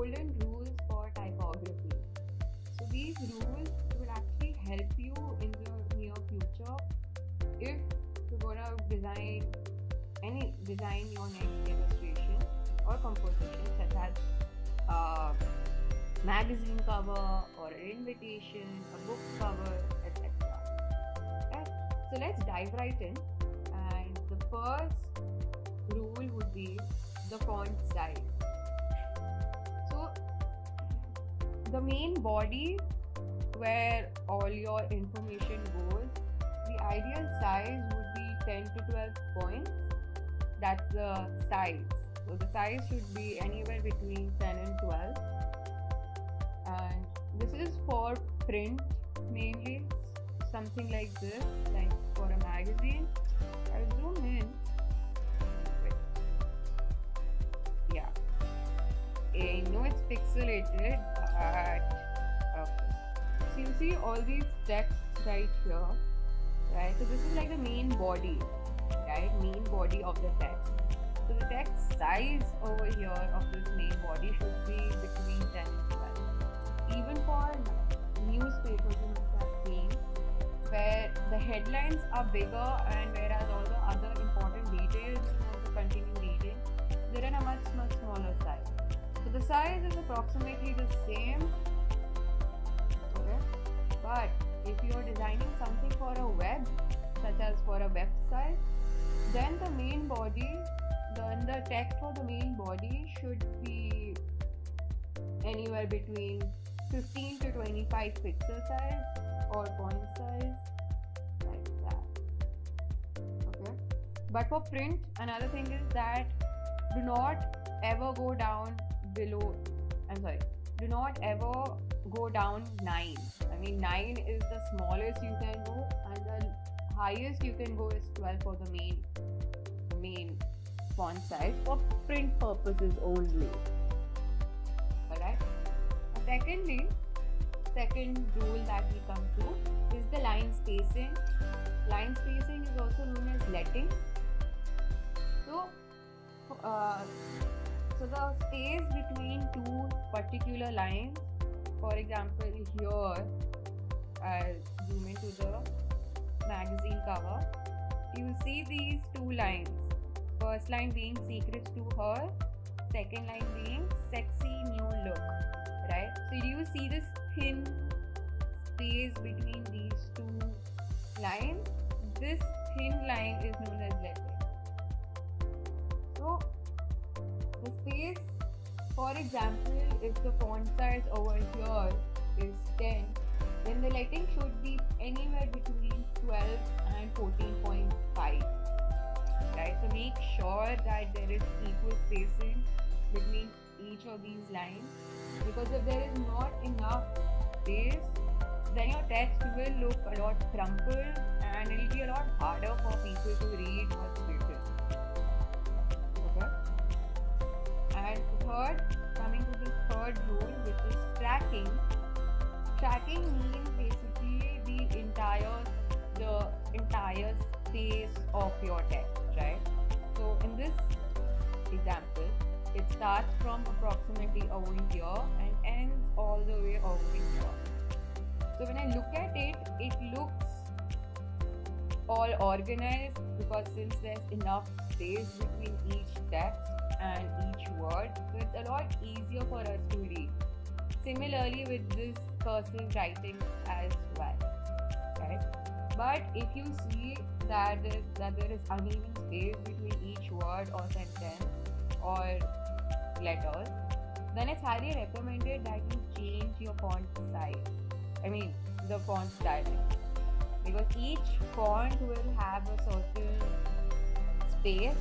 golden rules for typography. So these rules will actually help you in the near future if you're gonna design your next illustration or composition, such as a magazine cover or an invitation, a book cover, etc. Okay? So let's dive right in. And the first rule would be the font size. So the main body where all your information goes, the ideal size would be 10 to 12 points. That's the size. So the size should be anywhere between 10 and 12. And this is for print mainly, something like this, like for a magazine. I'll zoom in. Wait. Yeah. I know it's pixelated, but okay. So you see all these texts right here, right? So this is like the main body, right? Main body of the text. So the text size over here of this main body should be between 10 and 12. Even for newspapers, you must have seen where the headlines are bigger, and whereas all the other important details of the continuing reading, they're in a much smaller size. So the size is approximately the same, okay? But if you're designing something for a web, such as for a website, then the main body, the text for the main body should be anywhere between 15 to 25 pixel size or font size, like that. Okay. But for print, another thing is that do not ever go down below. Do not ever go down 9. I mean, 9 is the smallest you can go, and the highest you can go is 12 for the main font size for print purposes only. Alright. Second rule that we come to is the line spacing. Line spacing is also known as letting. So the space between two particular lines, for example, here I'll zoom into the magazine cover. You will see these two lines. First line being secrets to her, second line being sexy new look, right? So do you see this thin space between these two lines? This thin line is known as letting. So the space, for example, if the font size over here is 10, then the letting should be anywhere between 12 and 14.5. Right, so make sure that there is equal spacing between each of these lines, because if there is not enough space, then your text will look a lot crumpled and it will be a lot harder for people to read what's written. Okay. And coming to the third rule, which is tracking. Tracking means basically the entire space of your text, right? So in this example, it starts from approximately over here and ends all the way over here. So when I look at it, it looks all organized, because since there's enough space between each text and each word, so it's a lot easier for us to read. Similarly with this cursive writing as well, right? But if you see that there is uneven space between each word or sentence or letters, then it's highly recommended that you change your font size. I mean the font styling, because each font will have a certain space.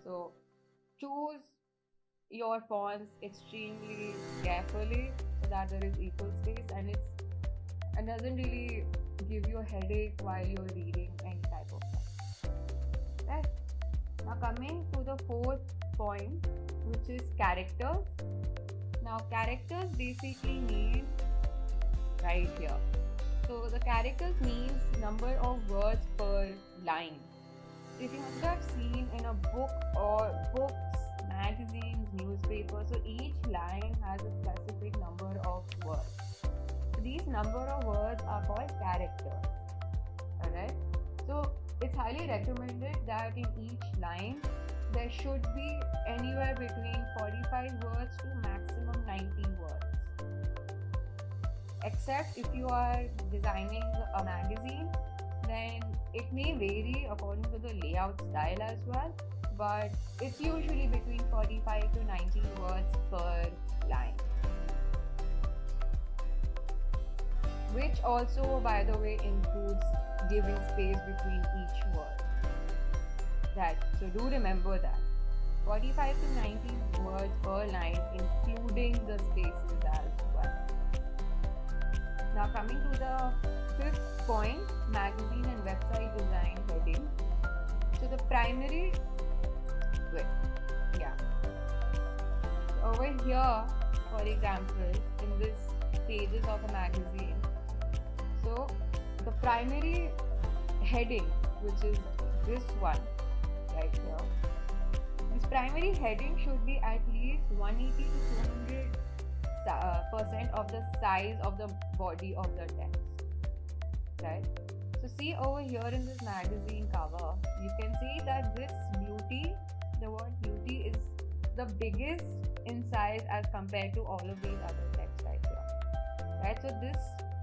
So choose your fonts extremely carefully so that there is equal space and it doesn't really give you a headache while you're reading any type of text. Right? Now coming to the fourth point, which is characters. Now characters basically mean right here. So the characters means number of words per line. If you must have seen in a book or books, magazines, newspapers, paper. So each line has a specific number of words. So these number of words are called characters. Alright. So it's highly recommended that in each line there should be anywhere between 45 words to maximum 90 words. Except if you are designing a magazine, then it may vary according to the layout style as well, but it's usually between 45 to 90 words per line. Which also, by the way, includes giving space between each word. So do remember that. 45 to 90 words per line, including the spaces as well. Now coming to the fifth point, magazine and website design heading. So the primary, over here, for example, in this pages of a magazine, so the primary heading, which is this one right here, this primary heading should be at least 180 to 200% of the size of the body of the text, right? So see over here in this magazine cover, you can see that this beauty, the word beauty, is the biggest in size as compared to all of these other texts right here, right? So this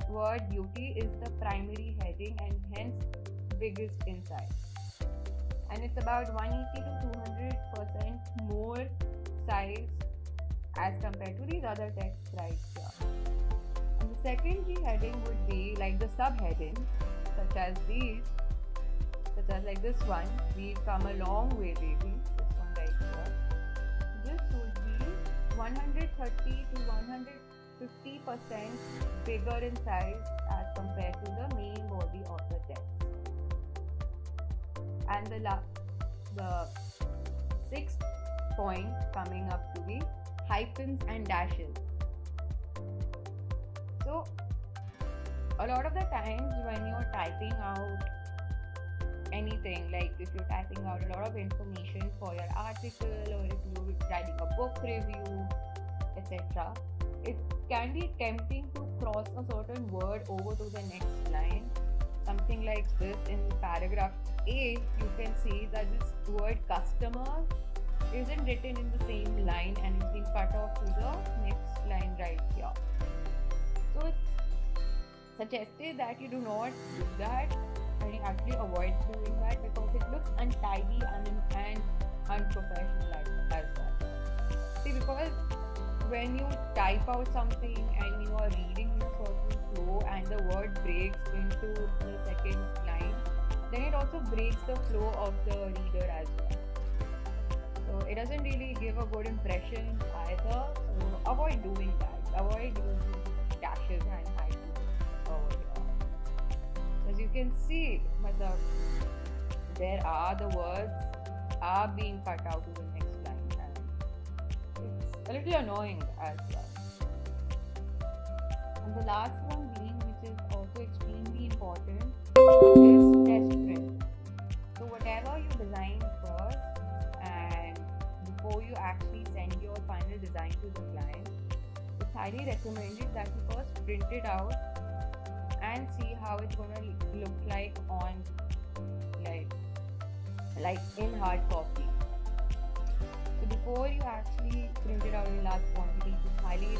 word beauty is the primary heading and hence biggest in size, and it's about 180 to 200% more size as compared to these other texts right here. And the secondary heading would be like the subheadings, such as these, such as like this one, we've come a long way baby, this one right here. This would be 130 to 150% bigger in size as compared to the main body of the text. And the sixth point coming up to be hyphens and dashes. So a lot of the times when you're typing out anything, like if you're typing out a lot of information for your article, or if you're writing a book review, etc., it can be tempting to cross a certain word over to the next line. Something like this in paragraph A, you can see that this word customer isn't written in the same line and it's been cut off to the next line right here. So it's suggested that you do not do that and you actually avoid doing that because it looks untidy and unprofessional as well. See, because when you type out something and you are reading in a certain flow and the word breaks into the second line, then it also breaks the flow of the reader as well. So it doesn't really give a good impression either. So avoid doing that. Avoid using dashes and hyphens over here. So as you can see, there are the words are being cut out to the next line, and it's a little annoying as well. And the last one being, which is also extremely important, is test print. So whatever you design first and before you actually send your final design to the client, it's highly recommended that you first print it out and see how it's gonna look like on like in hard copy. So before you actually print it out in large quantities, it's highly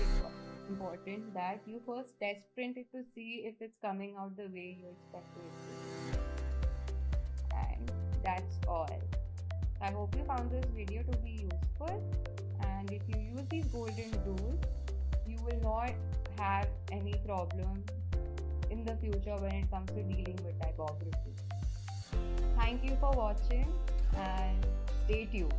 important that you first test print it to see if it's coming out the way you expect it to. And that's all. I hope you found this video to be useful, and if you use these golden rules, you will not have any problem in the future when it comes to dealing with typography. Thank you for watching and stay tuned.